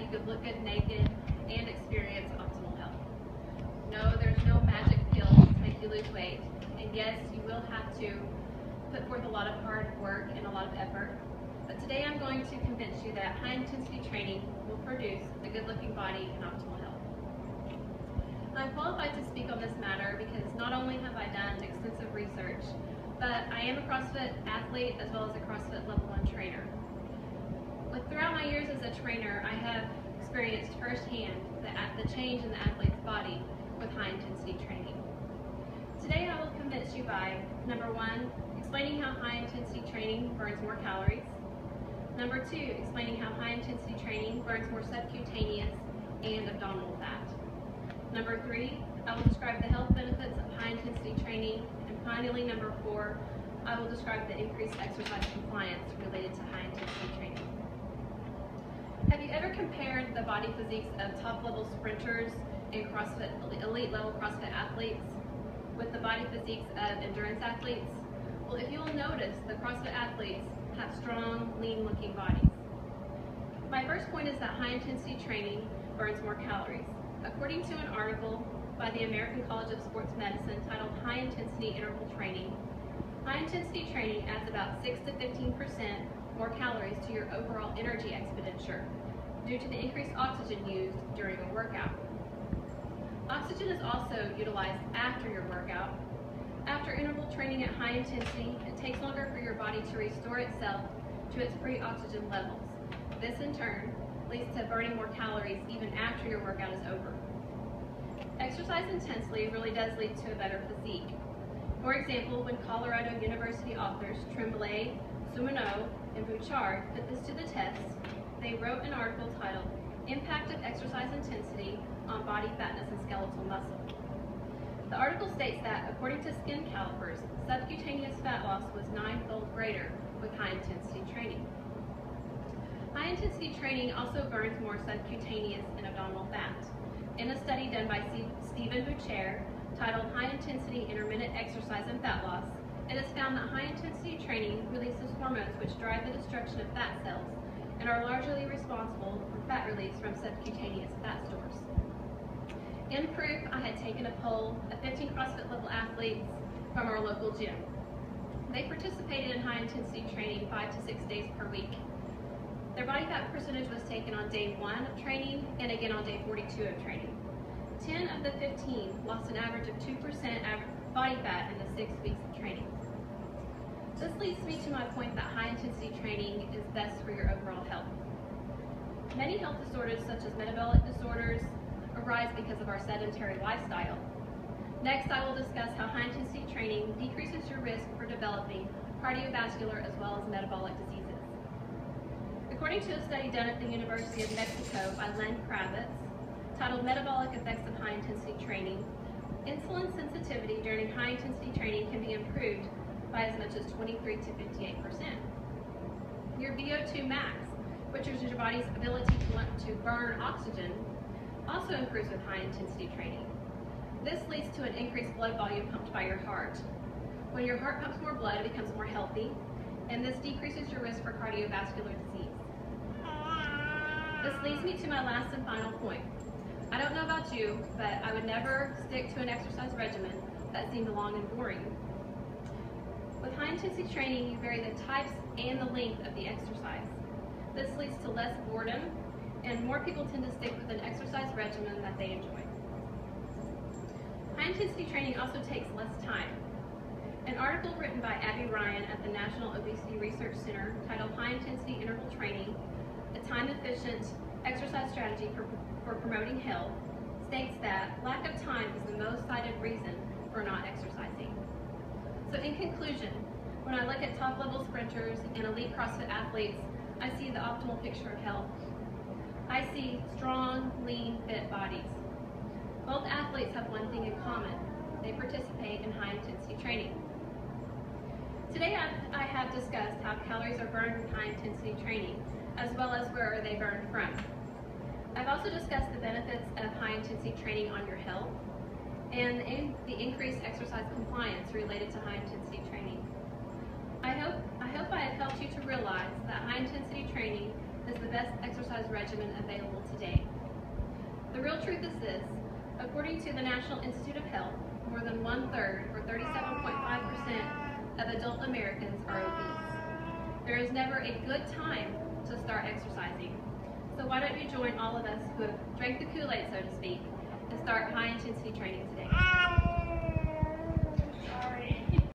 you could look good naked and experience optimal health. No, there's no magic pill to make you lose weight, and yes, you will have to put forth a lot of hard work and a lot of effort. But today I'm going to convince you that high-intensity training will produce a good-looking body and optimal health. I'm qualified to speak on this matter because not only have I done extensive research, but I am a CrossFit athlete as well as a CrossFit Level 1 trainer. Throughout my years as a trainer, I have experienced firsthand the change in the athlete's body with high-intensity training. Today I will convince you by, number 1, explaining how high-intensity training burns more calories. Number 2, explaining how high-intensity training burns more subcutaneous and abdominal fat. Number 3, I will describe the health benefits of high-intensity training. And finally, number 4, I will describe the increased exercise compliance related to high-intensity training. Have you ever compared the body physiques of top-level sprinters and elite-level CrossFit athletes with the body physiques of endurance athletes? Well, if you'll notice, the CrossFit athletes have strong, lean-looking bodies. My first point is that high-intensity training burns more calories. According to an article by the American College of Sports Medicine titled High-Intensity Interval Training, high-intensity training adds about 6 to 15% more calories to your overall energy expenditure due to the increased oxygen used during a workout. Oxygen is also utilized after your workout. After interval training at high intensity, it takes longer for your body to restore itself to its pre-oxygen levels. This in turn leads to burning more calories even after your workout is over. Exercise intensely really does lead to a better physique. For example, when Colorado University authors Tremblay, Simoneau, and Bouchard put this to the test, they wrote an article titled Impact of Exercise Intensity on Body Fatness and Skeletal Muscle. The article states that, according to skin calipers, subcutaneous fat loss was 9-fold greater with high-intensity training. High-intensity training also burns more subcutaneous and abdominal fat. In a study done by Stephen Bouchard titled High-Intensity Intermittent Exercise and Fat Loss, it is found that high-intensity training releases hormones which drive the destruction of fat cells and are largely responsible for fat release from subcutaneous fat stores. In proof, I had taken a poll of 15 CrossFit level athletes from our local gym. They participated in high-intensity training 5 to 6 days per week. Their body fat percentage was taken on day 1 of training and again on day 42 of training. 10 of the 15 lost an average of 2% body fat in the 6 weeks of training. This leads me to my point that high-intensity training is best for your overall health. Many health disorders, such as metabolic disorders, arise because of our sedentary lifestyle. Next, I will discuss how high-intensity training decreases your risk for developing cardiovascular as well as metabolic diseases. According to a study done at the University of Mexico by Len Kravitz, titled Metabolic Effects of High-Intensity Training, insulin sensitivity during high-intensity training can be improved by as much as 23 to 58%. Your VO2 max, which is your body's ability to burn oxygen, also improves with high-intensity training. This leads to an increased blood volume pumped by your heart. When your heart pumps more blood, it becomes more healthy, and this decreases your risk for cardiovascular disease. This leads me to my last and final point. I don't know about you, but I would never stick to an exercise regimen that seemed long and boring. With high-intensity training, you vary the types and the length of the exercise. This leads to less boredom, and more people tend to stick with an exercise regimen that they enjoy. High-intensity training also takes less time. An article written by Abby Ryan at the National Obesity Research Center titled High-Intensity Interval Training, a time-efficient exercise strategy for promoting health, states that lack of time is the most cited reason for not exercising. So in conclusion, when I look at top-level sprinters and elite CrossFit athletes, I see the optimal picture of health. I see strong, lean, fit bodies. Both athletes have one thing in common. They participate in high-intensity training. Today I have discussed how calories are burned with high-intensity training, as well as where are they burned from. I've also discussed the benefits of high-intensity training on your health and the increased exercise compliance related to high-intensity training. I hope I have helped you to realize that high-intensity training is the best exercise exercise regimen available today. The real truth is this: according to the National Institute of Health, more than 1/3, or 37.5% of adult Americans are obese. There is never a good time to start exercising. So why don't you join all of us who have drank the Kool-Aid, so to speak, and start high-intensity training today.